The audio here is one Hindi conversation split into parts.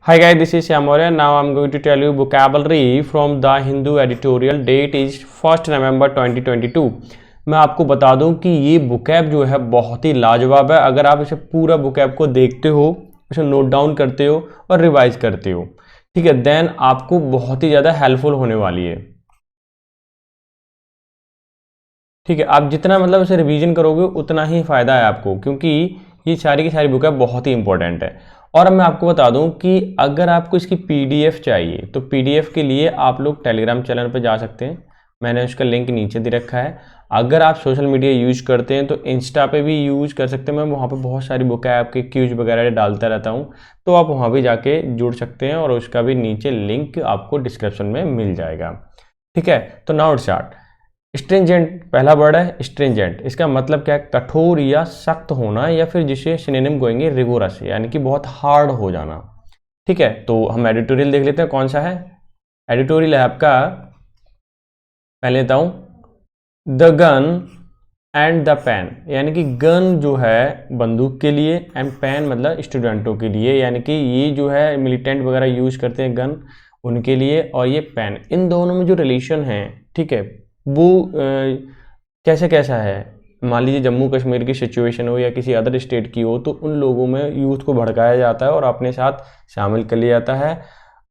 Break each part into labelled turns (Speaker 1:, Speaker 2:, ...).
Speaker 1: Hi guys, this is Shyam Maurya. Now I'm going to tell you vocabulary from the Hindu editorial. Date is 1st November 2022. मैं आपको बता दूं कि ये vocab जो है बहुत ही लाजवाब है। अगर आप इसे पूरा vocab को देखते हो, इसे नोट डाउन करते हो और रिवाइज करते हो, ठीक है, देन आपको बहुत ही ज़्यादा हेल्पफुल होने वाली है। ठीक है, आप जितना मतलब इसे रिवीजन करोगे उतना ही फ़ायदा है आपको, क्योंकि ये सारी की सारी vocab बहुत ही इंपॉर्टेंट है। और अब मैं आपको बता दूं कि अगर आपको इसकी पीडीएफ चाहिए तो पीडीएफ के लिए आप लोग टेलीग्राम चैनल पर जा सकते हैं। मैंने उसका लिंक नीचे दे रखा है। अगर आप सोशल मीडिया यूज करते हैं तो इंस्टा पे भी यूज कर सकते हैं। मैं वहाँ पे बहुत सारी vocab के क्यूज वगैरह डालता रहता हूँ, तो आप वहाँ भी जाके जुड़ सकते हैं और उसका भी नीचे लिंक आपको डिस्क्रिप्शन में मिल जाएगा। ठीक है, तो नाउ स्टार्ट। स्ट्रिंजेंट पहला वर्ड है स्ट्रिंजेंट। इसका मतलब क्या है? कठोर या सख्त होना, या फिर जिसे सिनोनिम कहेंगे रिगोरस, यानी कि बहुत हार्ड हो जाना। ठीक है, तो हम एडिटोरियल देख लेते हैं कौन सा है। एडिटोरियल है आपका, पहले लेता हूं, the gun and the pen, यानी कि गन जो है बंदूक के लिए, एंड पेन मतलब स्टूडेंटों के लिए, यानी कि ये जो है मिलिटेंट वगैरह यूज करते हैं गन उनके लिए, और ये पेन, इन दोनों में जो रिलेशन है, ठीक है, वो कैसे कैसा है। मान लीजिए जम्मू कश्मीर की सिचुएशन हो या किसी अदर स्टेट की हो, तो उन लोगों में यूथ को भड़काया जाता है और अपने साथ शामिल कर लिया जाता है।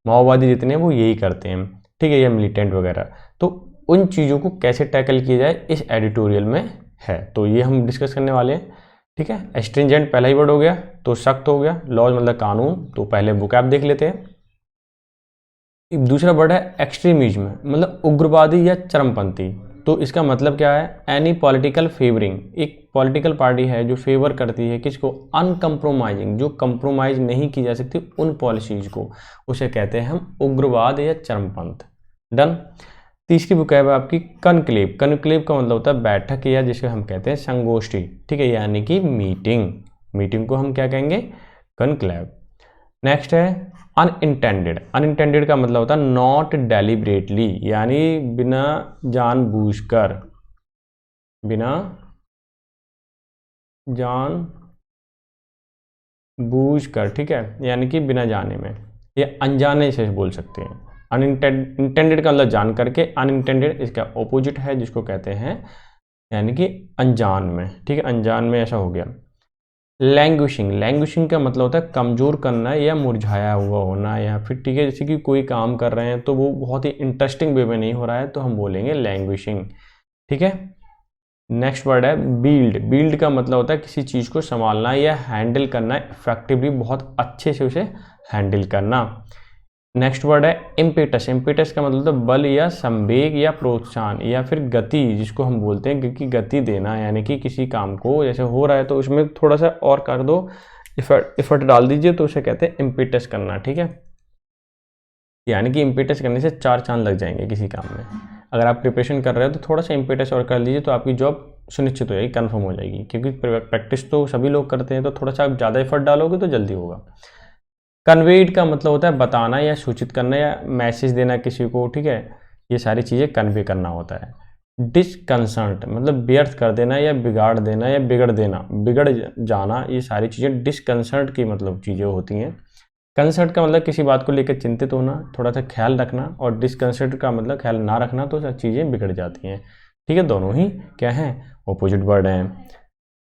Speaker 1: माओवादी जितने हैं वो यही करते हैं, ठीक है, या मिलिटेंट वगैरह। तो उन चीज़ों को कैसे टैकल किया जाए इस एडिटोरियल में है, तो ये हम डिस्कस करने वाले हैं। ठीक है, स्ट्रिंजेंट पहला ही वर्ड हो गया, तो सख्त हो गया। लॉज मतलब कानून, तो पहले वोकैब देख लेते हैं। दूसरा वर्ड है एक्सट्रीमिज्म, मतलब उग्रवादी या चरमपंथी। तो इसका मतलब क्या है? एनी पॉलिटिकल फेवरिंग, एक पॉलिटिकल पार्टी है जो फेवर करती है किसको? अनकम्प्रोमाइजिंग, जो कंप्रोमाइज नहीं की जा सकती उन पॉलिसीज को, उसे कहते हैं हम उग्रवाद या चरमपंथ। डन। तीसरी बुक है आपकी कनक्लेव। कनक्लेव का मतलब होता है बैठक, या जिसे हम कहते हैं संगोष्ठी, ठीक है, यानी कि मीटिंग। मीटिंग को हम क्या कहेंगे? कनक्लेव। नेक्स्ट है अनइंटेंडेड। अनइंटेंडेड का मतलब होता है नॉट डेलिबरेटली, यानी बिना जानबूझकर, बिना जानबूझकर, ठीक है, यानी कि बिना जाने में, या अनजाने से बोल सकते हैं। अनइंटेंडेड का मतलब जान करके, अनइंटेंडेड इसका ऑपोजिट है जिसको कहते हैं यानी कि अनजान में, ठीक है, अनजान में ऐसा हो गया। लैंग्विशिंग। लैंग्विशिंग का मतलब होता है कमज़ोर करना या मुरझाया हुआ होना, या फिर ठीक है जैसे कि कोई काम कर रहे हैं तो वो बहुत ही इंटरेस्टिंग वे में नहीं हो रहा है, तो हम बोलेंगे लैंग्विशिंग। ठीक है, नेक्स्ट वर्ड है बील्ड। बील्ड का मतलब होता है किसी चीज़ को संभालना या हैंडल करना इफेक्टिवली, बहुत अच्छे से उसे हैंडल करना। नेक्स्ट वर्ड है इम्पेटस। इम्पेटस का मतलब होता है बल या संवेग या प्रोत्साहन या फिर गति, जिसको हम बोलते हैं क्योंकि गति देना, यानी कि किसी काम को जैसे हो रहा है तो उसमें थोड़ा सा और कर दो, इफर्ट डाल दीजिए, तो उसे कहते हैं इम्पेटस करना। ठीक है, यानी कि इम्पेटस करने से 4 चांद लग जाएंगे किसी काम में। अगर आप प्रिपरेशन कर रहे हो तो थोड़ा सा इम्पेटस और कर लीजिए, तो आपकी जॉब सुनिश्चित हो जाएगी, कन्फर्म हो जाएगी, क्योंकि प्रैक्टिस तो सभी लोग करते हैं, तो थोड़ा सा आप ज़्यादा एफर्ट डालोगे तो जल्दी होगा। कन्वेड का मतलब होता है बताना या सूचित करना या मैसेज देना किसी को, ठीक है, ये सारी चीज़ें कन्वे करना होता है। डिसकंसर्ट मतलब व्यर्थ कर देना या बिगाड़ देना या बिगड़ देना, बिगड़ जाना, ये सारी चीज़ें डिसकंसर्ट की मतलब चीज़ें होती हैं। कंसर्ट का मतलब किसी बात को लेकर चिंतित होना, थोड़ा सा ख्याल रखना, और डिसकंसर्ट का मतलब ख्याल ना रखना, तो सब चीज़ें बिगड़ जाती हैं। ठीक है, दोनों ही क्या हैं? ऑपोजिट वर्ड हैं।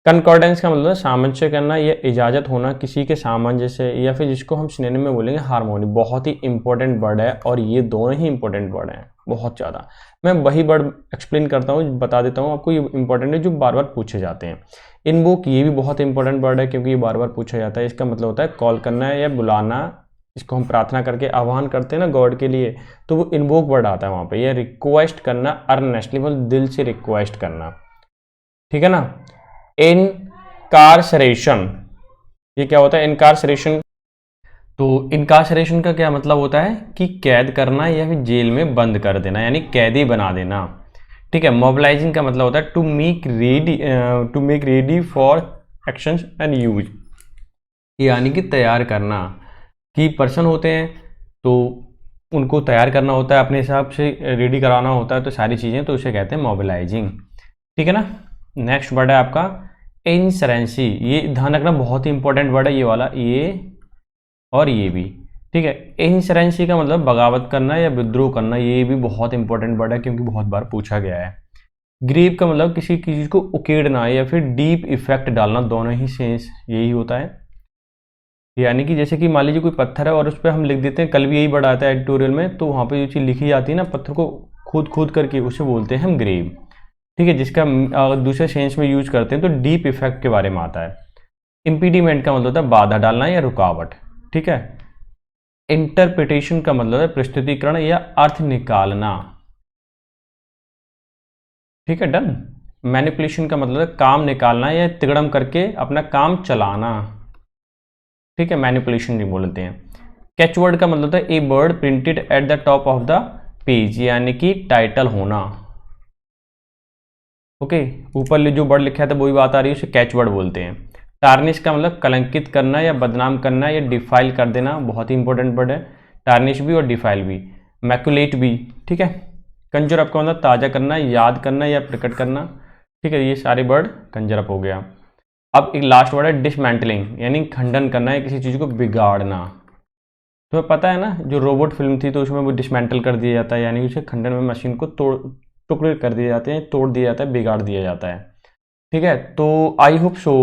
Speaker 1: कंकॉर्डेंस का मतलब सामंजस्य करना या इजाज़त होना किसी के सामंजस्य, या फिर जिसको हम सिनोनिम में बोलेंगे हार्मोनी। बहुत ही इंपॉर्टेंट वर्ड है, और ये दोनों ही इंपॉर्टेंट वर्ड हैं बहुत ज़्यादा। मैं वही वर्ड एक्सप्लेन करता हूँ, बता देता हूँ आपको, ये इंपॉर्टेंट है जो बार बार पूछे जाते हैं। इनवोक, ये भी बहुत इंपॉर्टेंट वर्ड है क्योंकि ये बार बार पूछा जाता है। इसका मतलब होता है कॉल करना या बुलाना, इसको हम प्रार्थना करके आह्वान करते हैं ना गॉड के लिए, तो वो इन्वोक वर्ड आता है वहाँ पे। या रिक्वेस्ट करना अर्नेस्टली, मतलब दिल से रिक्वेस्ट करना, ठीक है ना। इनकार्सरेशन, ये क्या होता है? इनकार्सरेशन, तो इनकार्सरेशन का क्या मतलब होता है कि कैद करना या फिर जेल में बंद कर देना, यानी कैदी बना देना। ठीक है, मोबिलाइजिंग का मतलब होता है to make ready for action and use, यानी कि तैयार करना। कि पर्सन होते हैं तो उनको तैयार करना होता है, अपने हिसाब से रेडी कराना होता है, तो सारी चीज़ें, तो उसे कहते हैं मोबिलाइजिंग। ठीक है ना। नेक्स्ट वर्ड है आपका इंश्योरेंसी। ये ध्यान रखना, बहुत ही इंपॉर्टेंट वर्ड है ये वाला, ये और ये भी,
Speaker 2: ठीक है। इंसरेंसी का मतलब बगावत करना या विद्रोह करना, ये भी बहुत इंपॉर्टेंट वर्ड है क्योंकि बहुत बार पूछा गया है। ग्रीव का मतलब किसी चीज़ को उकेड़ना या फिर डीप इफेक्ट डालना, दोनों ही सेंस यही होता है। यानी कि जैसे कि मान लीजिए कोई पत्थर है और उस पर हम लिख देते हैं, कल भी यही वर्ड आता है एडिटोरियल में, तो वहाँ पे जो चीज़ लिखी जाती है ना पत्थर को खोद खोद करके, उसे बोलते हैं हम ग्रेव। ठीक है, जिसका दूसरे सेंस में यूज करते हैं तो डीप इफेक्ट के बारे में आता है। इम्पीडिमेंट का मतलब होता है बाधा डालना या रुकावट। ठीक है। इंटरप्रिटेशन का मतलब है प्रस्तुतिकरण या अर्थ निकालना। ठीक है, डन। मैनिपुलेशन का मतलब है काम निकालना या तिगड़म करके अपना काम चलाना। ठीक है, मैनिपुलेशन भी बोलते हैं। कैचवर्ड का मतलब है a word printed at the top of the page, यानी कि टाइटल होना। ओके, ऊपर जो वर्ड लिखा था वही बात आ रही है, उसे कैचवर्ड बोलते हैं। टार्निश का मतलब कलंकित करना या बदनाम करना या डिफाइल कर देना, बहुत ही इंपॉर्टेंट वर्ड है टार्निश भी और डिफाइल भी। मैकुलेट भी। ठीक है। कंजर अप का मतलब ताज़ा करना, याद करना या प्रकट करना। ठीक है, ये सारे वर्ड कंजर अप हो गया। अब एक लास्ट वर्ड है डिसमेंटलिंग, यानी खंडन करना या किसी चीज़ को बिगाड़ना। तुम्हें पता है ना, जो रोबोट फिल्म थी तो उसमें वो डिसमेंटल कर दिया जाता है, यानी उसे खंडन में मशीन को तोड़ टुकड़े कर दिए जाते हैं, तोड़ दिया जाता है, बिगाड़ दिया जाता है। ठीक है, तो आई होप सो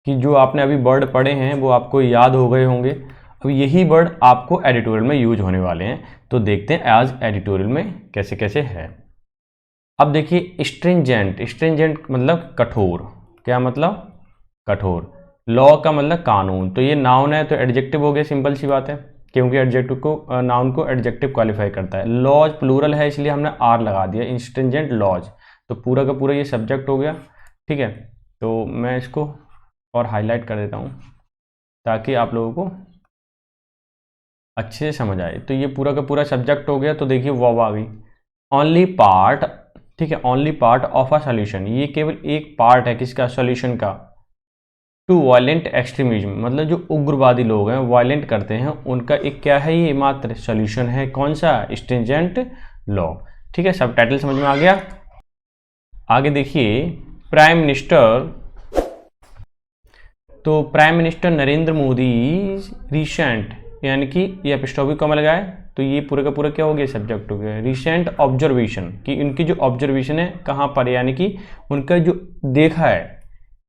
Speaker 2: कि जो आपने अभी वर्ड पढ़े हैं वो आपको याद हो गए होंगे। अब यही वर्ड आपको एडिटोरियल में यूज होने वाले हैं, तो देखते हैं आज एडिटोरियल में कैसे कैसे है। अब देखिए स्ट्रिंजेंट, स्ट्रिंजेंट मतलब कठोर। क्या मतलब? कठोर। लॉ का मतलब कानून, तो ये नाउन है तो एडजेक्टिव हो गया, सिंपल सी बात है, क्योंकि एडजेक्टिव को नाउन को एडजेक्टिव क्वालिफाई करता है। लॉज प्लूरल है इसलिए हमने आर लगा दिया, स्ट्रिंजेंट लॉज, तो पूरा का पूरा ये सब्जेक्ट हो गया। ठीक है, तो मैं इसको और हाईलाइट कर देता हूँ ताकि आप लोगों को अच्छे से समझ आए। तो ये पूरा का पूरा सब्जेक्ट हो गया, तो देखिए वर्ब आ गई। Only part. ठीक है, only part of a solution, ये केवल एक पार्ट है किसका? सॉल्यूशन का। टू वायलेंट एक्सट्रीमिज्म, मतलब जो उग्रवादी लोग हैं वायलेंट करते हैं, उनका एक क्या है? ये मात्र सॉल्यूशन है। कौन सा? Stringent law. ठीक है, सब टाइटल समझ में आ गया। आगे देखिए प्राइम मिनिस्टर, तो prime minister Narendra Modi recent, यानी कि ये एपिस्टोपी कॉमा लगाए तो ये पूरा का पूरा क्या हो गया? सब्जेक्ट हो गया। रिसेंट ऑब्जर्वेशन, कि उनकी जो ऑब्जर्वेशन है कहाँ पर, यानी कि उनका जो देखा है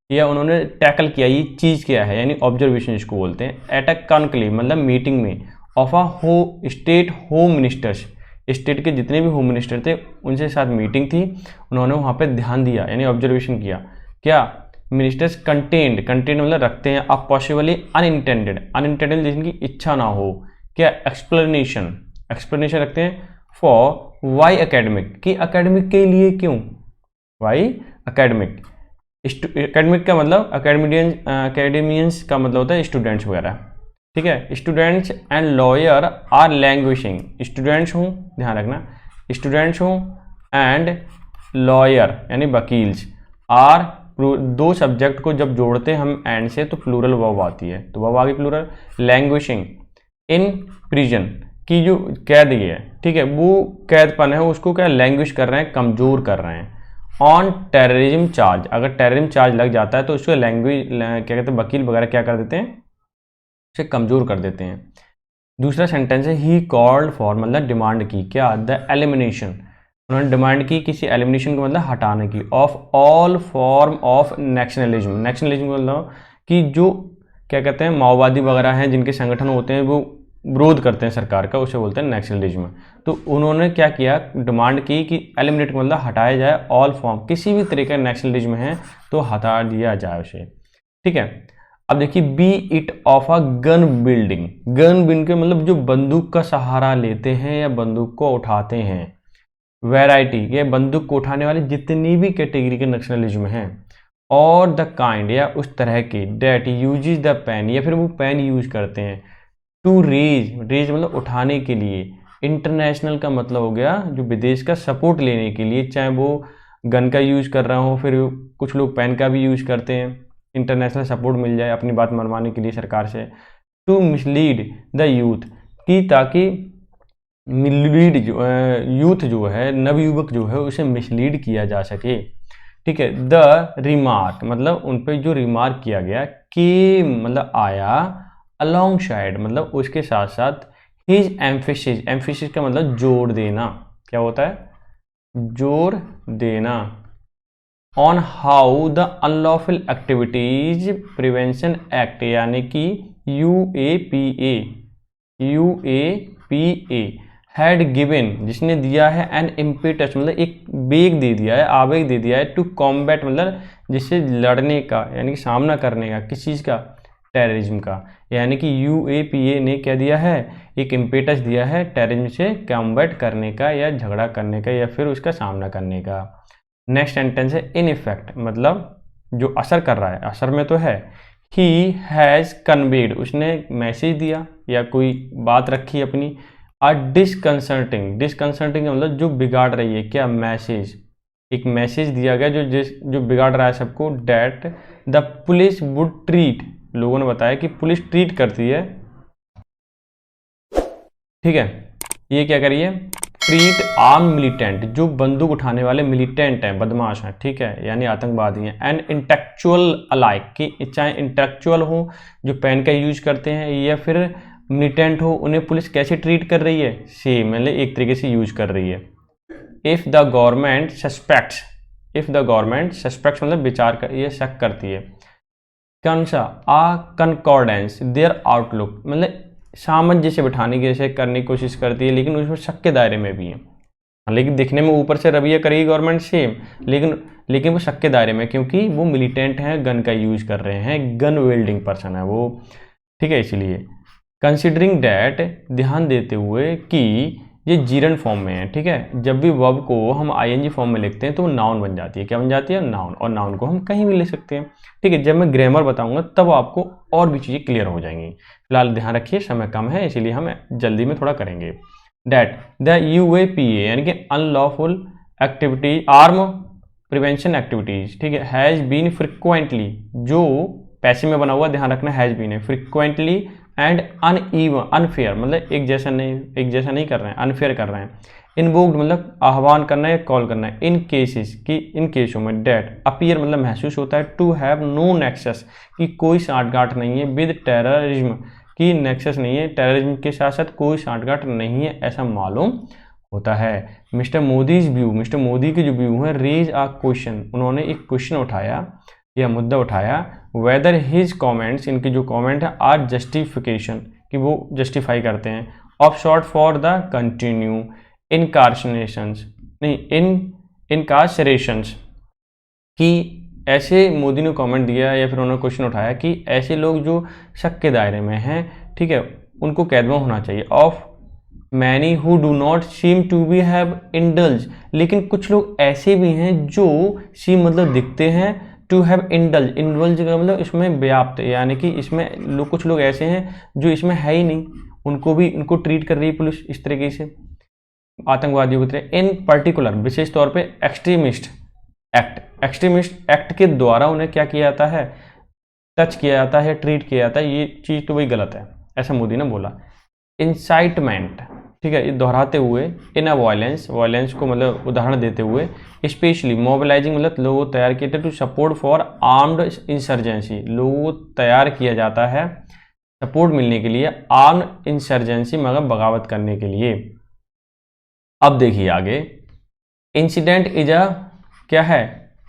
Speaker 2: या उन्होंने टैकल किया, ये चीज़ क्या है, यानी ऑब्जर्वेशन इसको बोलते हैं। एट अ कॉन्क्लेव मतलब मीटिंग में, of a state home ministers, state के जितने भी होम मिनिस्टर थे उनसे साथ मीटिंग थी, उन्होंने वहाँ पे ध्यान दिया यानी ऑब्जर्वेशन किया। क्या? मिनिस्टर्स कंटेंड, कंटेंड मतलब रखते हैं, अब पॉसिबली अनइंटेंडेड, अनइंटेंडेड जिनकी इच्छा ना हो। क्या? एक्सप्लेनेशन, एक्सप्लेनेशन रखते हैं फॉर वाई एकेडमिक, कि एकेडमिक के लिए क्यों, वाई एकेडमिक। एकेडमिक का मतलब एकेडमियंस का मतलब होता है स्टूडेंट्स वगैरह। ठीक है, students and lawyer are languishing, students हूँ, ध्यान रखना, स्टूडेंट्स हूँ एंड लॉयर यानी वकील्स आर, दो सब्जेक्ट को जब जोड़ते हैं हम एंड से तो प्लूरल वर्ब आती है, तो वर्ब आ गई प्लूरल। लैंग्वेजिंग इन प्रिजन, की जो कैद है, ठीक है, वो कैदपन है उसको क्या लैंग्वेज कर रहे हैं, कमजोर कर रहे हैं। ऑन टेररिज्म चार्ज, अगर टेररिज्म चार्ज लग जाता है तो उसको लैंग्वेज क्या कहते हैं, वकील वगैरह क्या कर देते हैं, उसे कमजोर कर देते हैं। दूसरा सेंटेंस है ही कॉल्ड फॉर, मतलब डिमांड की, क्या? द एलिमिनेशन, उन्होंने डिमांड की किसी एलिमिनेशन को मतलब हटाने की, of all form of nationalism, nationalism मतलब कि जो क्या कहते हैं माओवादी वगैरह हैं जिनके संगठन होते हैं वो विरोध करते हैं सरकार का, उसे बोलते हैं नेशनलिज्म। तो उन्होंने क्या किया, डिमांड की कि एलिमिनेट मतलब हटाया जाए ऑल फॉर्म, किसी भी तरह का नेशनलिज्म है तो हटा दिया जाए उसे। ठीक है, अब देखिए B it of a gun building, gun building के मतलब जो बंदूक का सहारा लेते हैं या बंदूक को उठाते हैं, वैरायटी ये बंदूक को उठाने वाले जितनी भी कैटेगरी के नेशनलिज्म हैं, और द काइंड या उस तरह के, डेट यूजेज द पेन या फिर वो पेन यूज करते हैं, टू रेज, रेज मतलब उठाने के लिए, इंटरनेशनल का मतलब हो गया जो विदेश का सपोर्ट लेने के लिए, चाहे वो गन का यूज कर रहा हो, फिर कुछ लोग पेन का भी यूज करते हैं, इंटरनेशनल सपोर्ट मिल जाए अपनी बात मनवाने के लिए सरकार से। टू मिसलीड द यूथ, कि ताकि मिसलीड जो यूथ जो है, नवयुवक जो है उसे मिसलीड किया जा सके। ठीक है, द रिमार्क मतलब उन पर जो रिमार्क किया गया, कि मतलब आया, अलॉन्ग साइड मतलब उसके साथ साथ हिज एम्फेसिस, एम्फेसिस का मतलब जोर देना, क्या होता है, जोर देना, on how the unlawful activities prevention act यानी कि UAPA, UAPA हैड गिवन, जिसने दिया है एन इम्पेटस मतलब एक वेग दे दिया है, आवेग दे दिया है, टू कॉम्बैट मतलब जिससे लड़ने का यानी कि सामना करने का, किस चीज़ का, टेररिज्म का, यानी कि UAPA ने क्या दिया है, एक इम्पेटस दिया है टेररिज्म से कॉम्बैट करने का या झगड़ा करने का या फिर उसका सामना करने का। नेक्स्ट सेंटेंस है इन इफेक्ट मतलब जो असर कर रहा है, असर में तो है, ही हैज़ कन्वेड उसने मैसेज दिया या कोई बात रखी अपनी, आ डिसकंसर्टिंग, डिसकंसर्टिंग मतलब जो बिगाड़ रही है, क्या, मैसेज, एक मैसेज दिया गया जो बिगाड़ रहा है सबको, that the police would treat, लोगों ने बताया कि पुलिस ट्रीट करती है, ठीक है, ये क्या करिए, ट्रीट आर्म मिलिटेंट, जो बंदूक उठाने वाले मिलिटेंट हैं, बदमाश हैं, ठीक है, यानी आतंकवादी हैं, एंड इंटेलेक्चुअल अलाइक, कि चाहे इंटेलेक्चुअल हो जो पेन का यूज करते हैं या फिर मिलिटेंट हो, उन्हें पुलिस कैसे ट्रीट कर रही है, सेम मतलब एक तरीके से यूज कर रही है। If the government suspects, if the government suspects मतलब विचार कर, ये शक करती है, कौन सा, आ कंकॉर्डेंस देयर आउटलुक मतलब सामंजस्य बिठाने की जैसे करने की कोशिश करती है, लेकिन उसमें शक के दायरे में भी है, लेकिन दिखने में ऊपर से रवैया करेगी गवर्नमेंट सेम, लेकिन वो शक के दायरे में, क्योंकि वो मिलिटेंट हैं, गन का यूज कर रहे हैं, गन वेल्डिंग पर्सन है वो, ठीक है, इसलिए कंसिडरिंग डैट, ध्यान देते हुए कि ये जीरन फॉर्म में है, ठीक है, जब भी वर्ब को हम ING फॉर्म में लिखते हैं तो वो नाउन बन जाती है, क्या बन जाती है, नाउन, और नाउन को हम कहीं भी लिख सकते हैं, ठीक है, जब मैं ग्रामर बताऊंगा तब आपको और भी चीज़ें क्लियर हो जाएंगी, फिलहाल ध्यान रखिए समय कम है इसीलिए हम जल्दी में थोड़ा करेंगे। डैट द UAPA यानी कि unlawful activity arm prevention activities, ठीक है, हैज़ बीन फ्रिक्वेंटली, जो पैसे में बना हुआ ध्यान रखना, हैज़ बीन है, फ्रिक्वेंटली एंड अनइवन, अनफेयर मतलब एक जैसा नहीं कर रहे हैं, अनफेयर कर रहे हैं, इन्वोक्ड मतलब आह्वान करना है, कॉल करना है, इन केसेस की, इन केसों में, डेट अपीयर मतलब महसूस होता है, टू हैव नो नेक्सस की कोई साठगांठ नहीं है, विद टेररिज्म की नेक्सस नहीं है, टेररिज्म के साथ साथ कोई साठगांठ नहीं है ऐसा मालूम होता है। Mister Modi's view, mister Modi के जो व्यू है, रेज आ क्वेश्चन, उन्होंने एक क्वेश्चन उठाया या मुद्दा उठाया, वेदर हिज कमेंट्स, इनके जो कमेंट है, आर जस्टिफिकेशन कि वो जस्टिफाई करते हैं, of short for the continue incarcerations, नहीं इनकार्शरेशंस, कि ऐसे मोदी ने कमेंट दिया या फिर उन्होंने क्वेश्चन उठाया कि ऐसे लोग जो शक के दायरे में हैं, ठीक है, उनको कैद में होना चाहिए, of many who do not seem to be have indulge, लेकिन कुछ लोग ऐसे भी हैं जो सीम मतलब दिखते हैं, टू हैव इंडल्ज, इंडल्ज का मतलब इसमें व्याप्त, यानी कि इसमें कुछ लोग ऐसे हैं जो इसमें है ही नहीं, उनको ट्रीट कर रही है पुलिस इस तरीके से आतंकवादियों की तरह, इन पर्टिकुलर विशेष तौर पे एक्सट्रीमिस्ट एक्ट के द्वारा उन्हें क्या किया जाता है, टच किया जाता है, ट्रीट किया जाता है, ये चीज़ तो वही गलत है, ऐसा मोदी ने बोला। इंसाइटमेंट, ठीक है, ये दोहराते हुए, इन अ वायलेंस को मतलब उदाहरण देते हुए, स्पेशली मोबिलाइजिंग मतलब लोगों को तैयार किया, to support for armed insurgency, लोगों को तैयार किया जाता है सपोर्ट मिलने के लिए आर्म्ड इंसर्जेंसी मतलब बगावत करने के लिए। अब देखिए आगे, इंसिडेंट इज अ क्या है,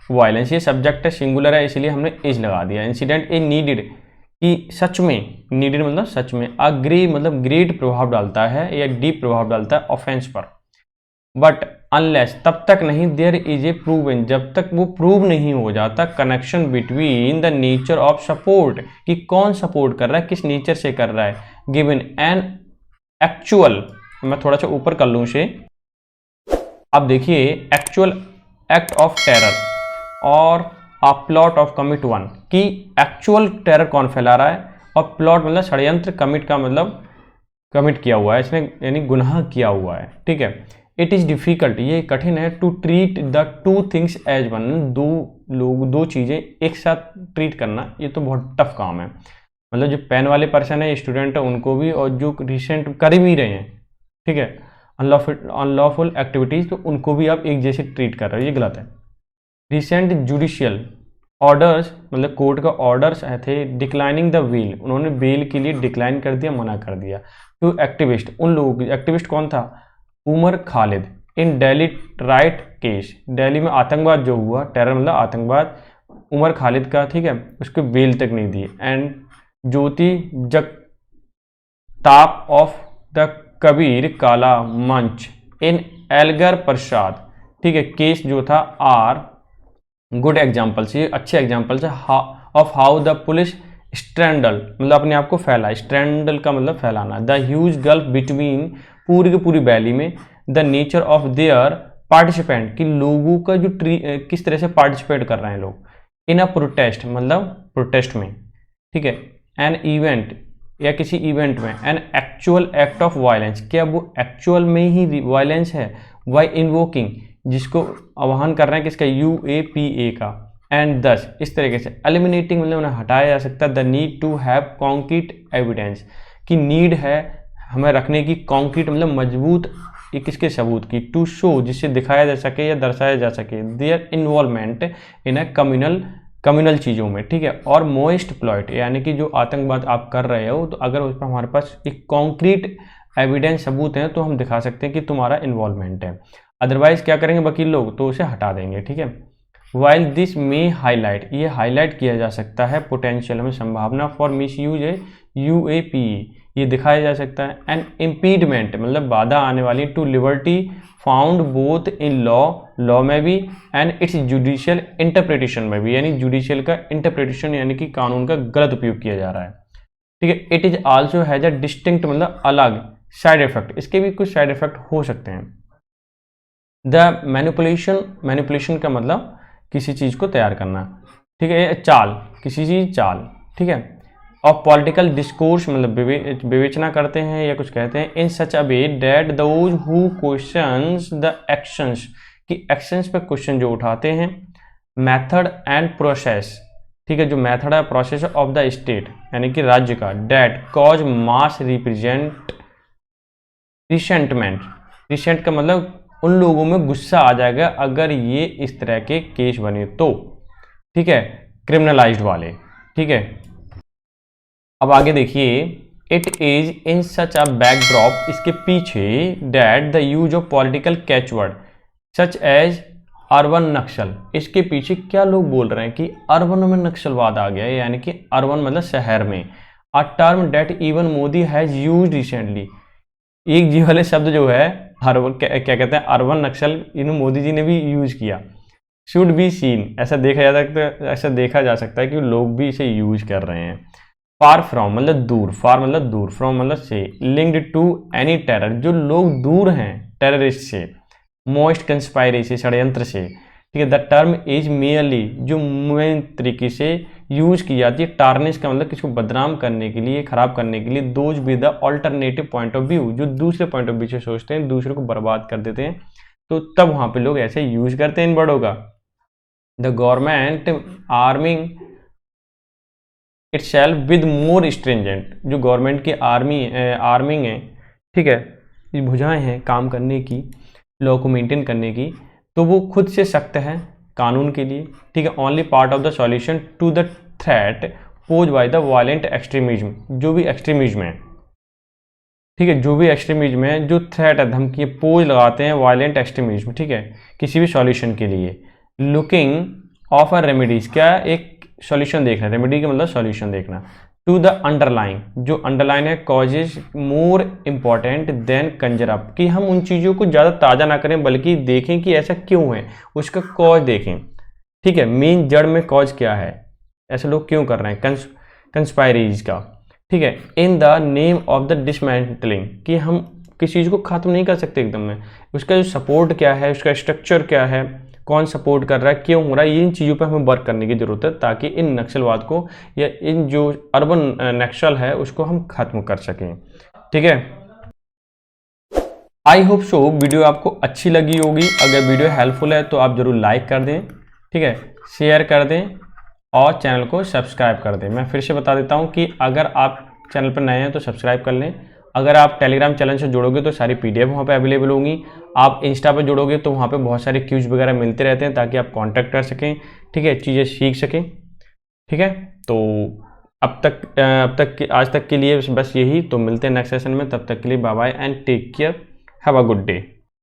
Speaker 2: वायलेंस, ये सब्जेक्ट है, सिंगुलर है इसलिए हमने इज लगा दिया, इंसिडेंट इज नीडेड कि सच में, नीडेड मतलब सच में, अग्री मतलब ग्रेट प्रभाव डालता है या डीप प्रभाव डालता है ऑफेंस पर, बट अनलेस तब तक नहीं, देयर इज ए प्रूवन जब तक वो प्रूव नहीं हो जाता, connection between the nature of support कि कौन सपोर्ट कर रहा है, किस नेचर से कर रहा है, गिवन एन एक्चुअल, मैं थोड़ा सा ऊपर कर लूँ इसे, अब देखिए, एक्चुअल एक्ट ऑफ टेरर और a plot of commit one, कि एक्चुअल टेरर कौन फैला रहा है, और प्लॉट मतलब षड्यंत्र, कमिट का मतलब कमिट किया हुआ है इसने यानी गुनाह किया हुआ है, ठीक है। इट इज़ डिफिकल्ट, ये कठिन है, to treat the two things as one, दो चीज़ें एक साथ ट्रीट करना, ये तो बहुत टफ काम है, मतलब जो पेन वाले पर्सन है, स्टूडेंट है, उनको भी, और जो रिसेंट कर भी रहे हैं, ठीक है, अनलॉफुल एक्टिविटीज़, तो उनको भी आप एक जैसे ट्रीट कर रहे हो, ये गलत है। रिसेंट जुडिशियल ऑर्डर्स मतलब कोर्ट का ऑर्डर्स थे डिक्लाइनिंग द बेल, उन्होंने बेल के लिए डिक्लाइन कर दिया, मना कर दिया। टू एक्टिविस्ट, उन लोगों की, एक्टिविस्ट कौन था, उमर खालिद, इन दिल्ली राइट केस, दिल्ली में आतंकवाद जो हुआ, टेरर मतलब आतंकवाद, उमर खालिद का, ठीक है, उसको बेल तक नहीं दी। And Jyoti Jagtap of the Kabir Kala Manch in Elgar प्रसाद, ठीक है, केस जो था आर गुड एग्जाम्पल्स, ये अच्छे एग्जाम्पल्स है ऑफ हाउ द पुलिस स्ट्रैंडल मतलब अपने आप को फैला, स्ट्रैंडल का मतलब फैलाना, द ह्यूज गल्फ बिटवीन, पूरी की पूरी वैली में, the nature of their participant, कि लोगों का जो किस तरह से पार्टिसिपेट कर रहे हैं लोग, इन अ प्रोटेस्ट मतलब प्रोटेस्ट में, ठीक है, एन इवेंट या किसी इवेंट में, an actual act of violence, क्या वो एक्चुअल में ही वायलेंस है, वाई इन्वोकिंग, जिसको आह्वान कर रहे हैं किसका, UAPA का, एंड दस इस तरीके से एलिमिनेटिंग मतलब उन्हें हटाया जा सकता है, the need to have concrete evidence, की नीड है हमें रखने की, कॉन्क्रीट मतलब मजबूत, ये किसके सबूत की, टू शो जिससे दिखाया जा सके या दर्शाया जा सके, their involvement in a communal चीज़ों में, ठीक है, और मोस्ट प्लॉइट यानी कि जो आतंकवाद आप कर रहे हो, तो अगर उस पर हमारे पास एक कॉन्क्रीट एविडेंस सबूत है तो हम दिखा सकते हैं कि तुम्हारा इन्वॉल्वमेंट है, अदरवाइज क्या करेंगे वकील लोग, तो उसे हटा देंगे, ठीक है। वाइल दिस में हाईलाइट, ये हाईलाइट किया जा सकता है पोटेंशियल में संभावना फॉर मिस यूज UAPA, ये दिखाया जा सकता है, एंड इम्पीडमेंट मतलब बाधा आने वाली, to liberty found both in law में भी एंड इट्स जुडिशियल इंटरप्रिटेशन में भी, यानी जुडिशियल का इंटरप्रिटेशन यानी कि कानून का गलत उपयोग किया जा रहा है, ठीक है। It is also has a distinct मतलब अलग साइड इफेक्ट, इसके भी कुछ साइड इफेक्ट हो सकते हैं। द मैनिपुलेशन का मतलब किसी चीज़ को तैयार करना, ठीक है, चाल, किसी चीज़ चाल, ठीक है, ऑफ पॉलिटिकल डिस्कोर्स मतलब विवेचना करते हैं या कुछ कहते हैं, in such a way that those who questions the actions, कि एक्शंस पे क्वेश्चन जो उठाते हैं, मेथड एंड प्रोसेस, ठीक है, जो मेथड है प्रोसेस ऑफ द स्टेट यानी कि राज्य का, डेट कॉज मास रिसेंट का मतलब उन लोगों में गुस्सा आ जाएगा अगर ये इस तरह के केस बने तो, ठीक है, क्रिमिनलाइज्ड वाले, ठीक है। अब आगे देखिए, it is in such a backdrop, इसके पीछे, that the use of political catchword such as urban Naxal, इसके पीछे क्या लोग बोल रहे हैं कि अर्बन में नक्सलवाद आ गया है, यानी कि अर्बन मतलब शहर में, a term that even Modi has used recently, एक जी वाले शब्द जो है अर्बन क्या कहते हैं, अर्बन नक्सल, इन मोदी जी ने भी यूज किया, शुड बी सीन, ऐसा देखा जा सकता है कि लोग भी इसे यूज कर रहे हैं। फार फ्रॉम मतलब दूर, फार मतलब दूर, फ्रॉम मतलब से, लिंक्ड टू एनी टेरर, जो लोग दूर हैं टेररिस्ट से, मोस्ट कंस्पायरेसी षड्यंत्र से, ठीक है। द टर्म इज मेयरली, जो मेन तरीके से यूज की जाती है, टार्निश का मतलब किसी को बदनाम करने के लिए, खराब करने के लिए, those with the alternative point of view, जो दूसरे पॉइंट ऑफ व्यू से सोचते हैं, दूसरे को बर्बाद कर देते हैं, तो तब वहां पे लोग ऐसे यूज करते हैं इन वर्डों का। The government arming itself with more stringent, जो गवर्नमेंट की आर्मिंग है, ठीक है, ये भुजाएं हैं काम करने की, लॉ को मेंटेन करने की, तो वो खुद से सख्त है कानून के लिए, ठीक है। Only part of the solution to the threat posed by the violent extremism, जो भी एक्सट्रीमिज्म है, ठीक है, जो भी एक्सट्रीमिज्म है, जो थ्रेट है, धमकी पोज लगाते हैं वायलेंट एक्सट्रीमिज्म, ठीक है, किसी भी सॉल्यूशन के लिए, लुकिंग ऑफ अ रेमेडीज, क्या एक सॉल्यूशन देखना, रेमेडी का मतलब सॉल्यूशन देखना, टू द अंडरलाइन, जो अंडरलाइन है, causes more important than conjure up, कि हम उन चीज़ों को ज़्यादा ताज़ा ना करें बल्कि देखें कि ऐसा क्यों है, उसका कॉज देखें, ठीक है, मेन जड़ में कॉज क्या है, ऐसे लोग क्यों कर रहे हैं, कंस्पायरीज का, ठीक है, in the name of the dismantling, कि हम किसी चीज़ को खत्म नहीं कर सकते एकदम में, उसका जो सपोर्ट क्या है, उसका स्ट्रक्चर क्या है, कौन सपोर्ट कर रहा है, क्यों हो रहा है, इन चीज़ों पर हमें वर्क करने की ज़रूरत है, ताकि इन नक्सलवाद को या इन जो अर्बन नक्सल है उसको हम खत्म कर सकें, ठीक है। आई होप सो वीडियो आपको अच्छी लगी होगी, अगर वीडियो हेल्पफुल है तो आप ज़रूर लाइक कर दें, ठीक है, शेयर कर दें और चैनल को सब्सक्राइब कर दें। मैं फिर से बता देता हूं कि अगर आप चैनल पर नए हैं तो सब्सक्राइब कर लें अगर आप टेलीग्राम चैनल से जुड़ोगे तो सारी PDF वहाँ पे अवेलेबल होंगी। आप इंस्टा पे जुड़ोगे तो वहाँ पे बहुत सारे क्यूज वगैरह मिलते रहते हैं ताकि आप कांटेक्ट कर सकें, ठीक है, चीज़ें सीख सकें, ठीक है। तो आज तक के लिए बस यही। तो मिलते हैं नेक्स्ट सेशन में, तब तक के लिए bye bye and take care, have a good day.